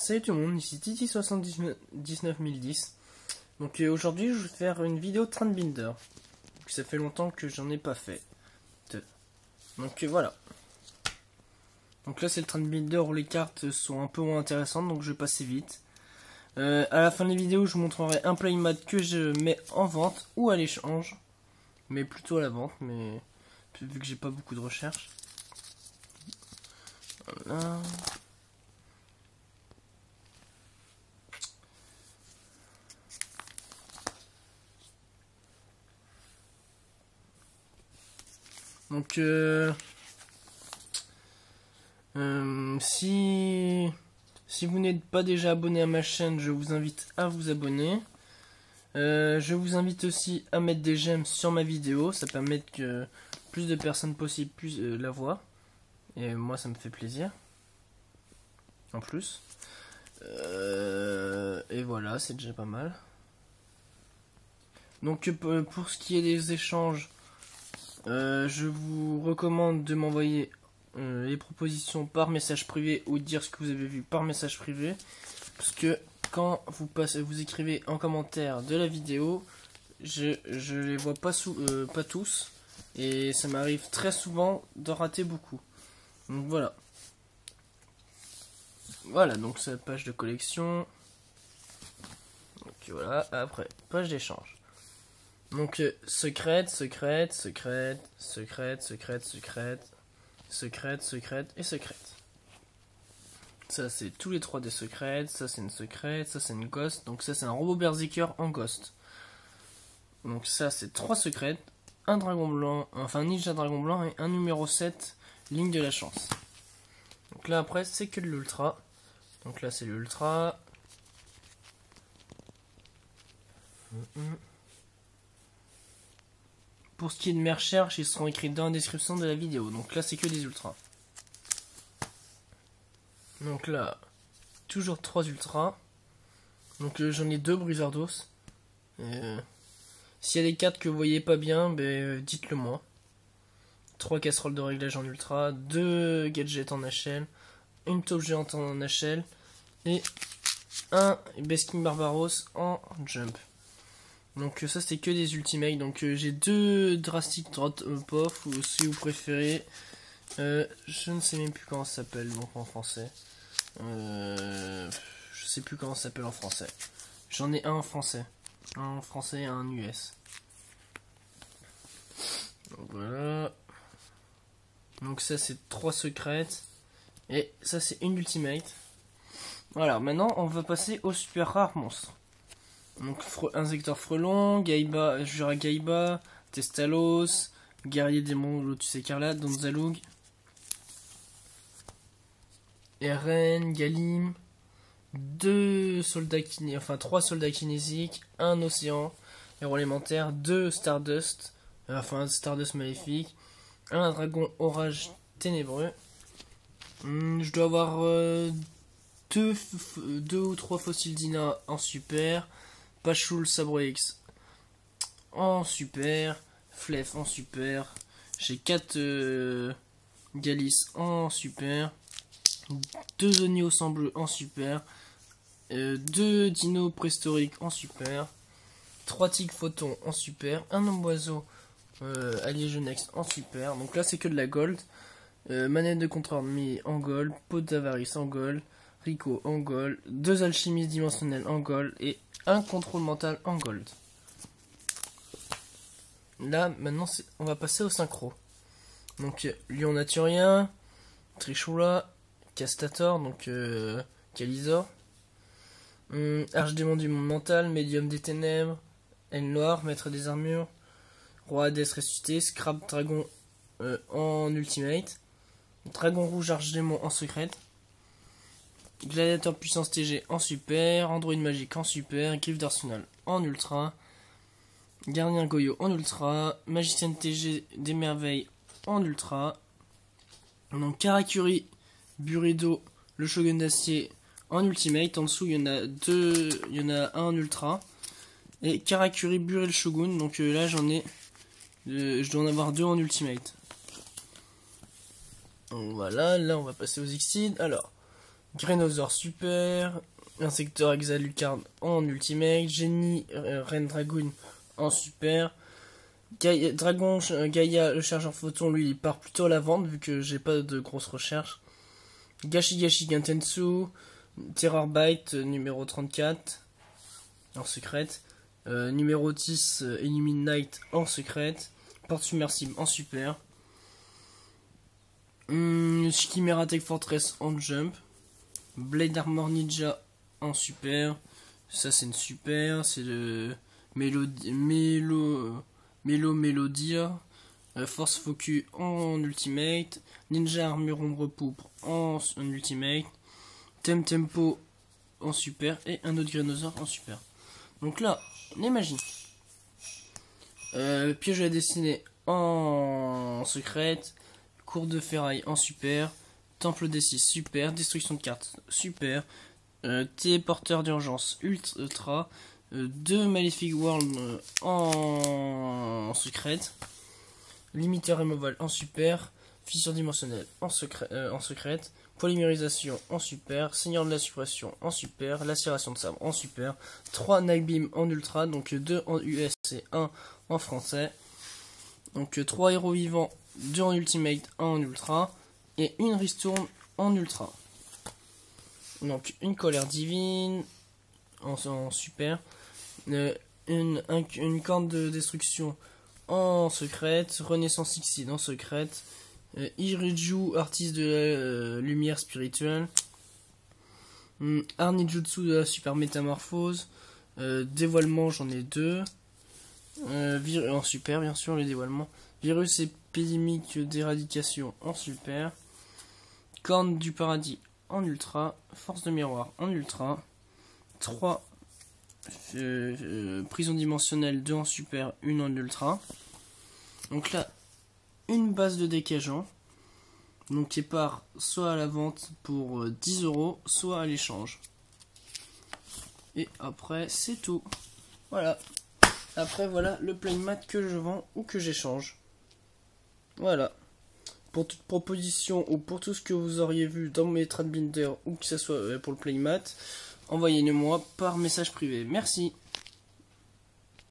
Salut tout le monde, ici Titi79010. Donc aujourd'hui je vais faire une vidéo Trendbinder. Ça fait longtemps que j'en ai pas fait. Donc voilà. Donc là c'est le Trendbinder où les cartes sont un peu moins intéressantes, donc je vais passer vite. À la fin de la vidéo je vous montrerai un playmat que je mets en vente ou à l'échange. Mais plutôt à la vente, mais vu que j'ai pas beaucoup de recherches. Voilà. Donc si vous n'êtes pas déjà abonné à ma chaîne, je vous invite à vous abonner. Je vous invite aussi à mettre des j'aime sur ma vidéo, ça permet que plus de personnes possible puissent la voir. Et moi ça me fait plaisir. En plus. Et voilà, c'est déjà pas mal. Donc pour ce qui est des échanges, je vous recommande de m'envoyer les propositions par message privé ou de dire ce que vous avez vu par message privé, parce que quand vous écrivez en commentaire de la vidéo, je les vois pas tous, et ça m'arrive très souvent de rater beaucoup. Donc voilà. Voilà, donc c'est la page de collection. Donc voilà, après page d'échange. Donc secrète, secrète, secrète, secrète, secrète, secrète, secrète, secrète et secrète. Ça c'est tous les trois des secrètes. Ça c'est une secrète, ça c'est une ghost. Donc ça c'est un robot berserker en ghost. Donc ça c'est trois secrètes, un dragon blanc, enfin un ninja dragon blanc et un numéro 7, ligne de la chance. Donc là après c'est que de l'ultra. Donc là c'est l'ultra. Pour ce qui est de mes recherches, ils seront écrits dans la description de la vidéo. Donc là, c'est que des ultras. Donc là, toujours 3 ultras. Donc j'en ai 2 briseurs d'os. S'il y a des cartes que vous voyez pas bien, dites-le moi. 3 casseroles de réglage en ultra, 2 gadgets en HL, une taupe géante en HL et un Besking Barbaros en jump. Donc ça c'est que des ultimates. Donc j'ai 2 drastic drop off, ou si vous préférez, je ne sais même plus comment ça s'appelle donc en français. Je sais plus comment ça s'appelle en français. J'en ai un en français et un US. Donc voilà. Donc ça c'est 3 secrètes et ça c'est une ultimate. Voilà, maintenant on va passer au super rare monstre. Donc Inzektor Frelon, Gaiba, Jura Gaiba, Testalos, Guerrier Démon Lotus Écarlate, Donzaloug, Eren, Galim, 3 soldats kinésiques, un océan, héros élémentaire, 2 Stardust, un Stardust maléfique, un dragon orage ténébreux. Je dois avoir 2 ou 3 fossiles d'Ina en super. Pachul Sabre X en super, Flef en super, j'ai 4 Galis en super, 2 Onios en bleu en super, 2 Dino préhistoriques en super, 3 Tigres Photons en super, un homme oiseau allié Genex en super. Donc là c'est que de la gold. Manette de contre-armée en gold, Pot d'avarice en gold, Rico en gold, 2 alchimistes dimensionnels en gold et un contrôle mental en gold. Là maintenant on va passer au synchro. Donc Lion Naturien, Trishula, Castator, donc Calizor, Archdémon du monde mental, Médium des ténèbres, Aile Noire, Maître des armures, Roi Hades ressuscité, Scrap Dragon en ultimate, Dragon rouge Archdémon en secrète, Gladiateur puissance TG en super, Android magique en super, Griffe d'Arsenal en ultra, Gardien Goyo en ultra, Magicienne TG des merveilles en ultra, donc Karakuri, Burido, le Shogun d'acier en ultimate. En dessous il y en a un en ultra, et Karakuri, Buri le Shogun. Donc là j'en ai, je dois en avoir 2 en ultimate. Donc voilà, là on va passer aux Xyz. Alors Greenosaur super, Insector Exalucard en ultimate, Génie Reine Dragoon en super, Gaïa le chargeur photon, lui il part plutôt à la vente vu que j'ai pas de grosses recherches. Gashi Gashi Gentensu, Terror Bite numéro 34 en secrète, numéro 10 Illumine Night en secrète, Porte Submersible en super, Chimera Tech Fortress en jump, Blade Armor Ninja en super, ça c'est une super, c'est le Melodia, Force Focus en ultimate, Ninja Armure Ombre Pourpre en ultimate, Tempo en super et un autre Greenosaur en super. Donc là, les magies. Piège à dessiner en secrète, Cour de ferraille en super, Temple des 6 super, Destruction de cartes super, Téléporteur d'urgence ultra, 2 Malefic World en secrète, Limiter Removal en super, Fissure dimensionnelle en secrète, Polymérisation en super, Seigneur de la suppression en super, Lacération de sabre en super, 3 Nightbeam en ultra, donc 2 en US et 1 en français, donc 3 héros vivants, 2 en ultimate, 1 en ultra, et une ristourne en ultra. Donc une colère divine en super, une corne de destruction en secrète, Renaissance Xyz en secrète, Iriju, artiste de la lumière spirituelle, Arnijutsu de la super métamorphose, dévoilement j'en ai 2, en super bien sûr les dévoilements, virus épidémique d'éradication en super, corne du paradis en ultra, force de miroir en ultra, 3 prison dimensionnelle, 2 en super, 1 en ultra. Donc là, une base de décageant, donc qui part soit à la vente pour 10 euros, soit à l'échange. Et après, c'est tout. Voilà. Après, voilà le playmat que je vends ou que j'échange. Voilà. Pour toute proposition ou pour tout ce que vous auriez vu dans mes trade binder ou que ce soit pour le playmat, envoyez-le moi par message privé. Merci.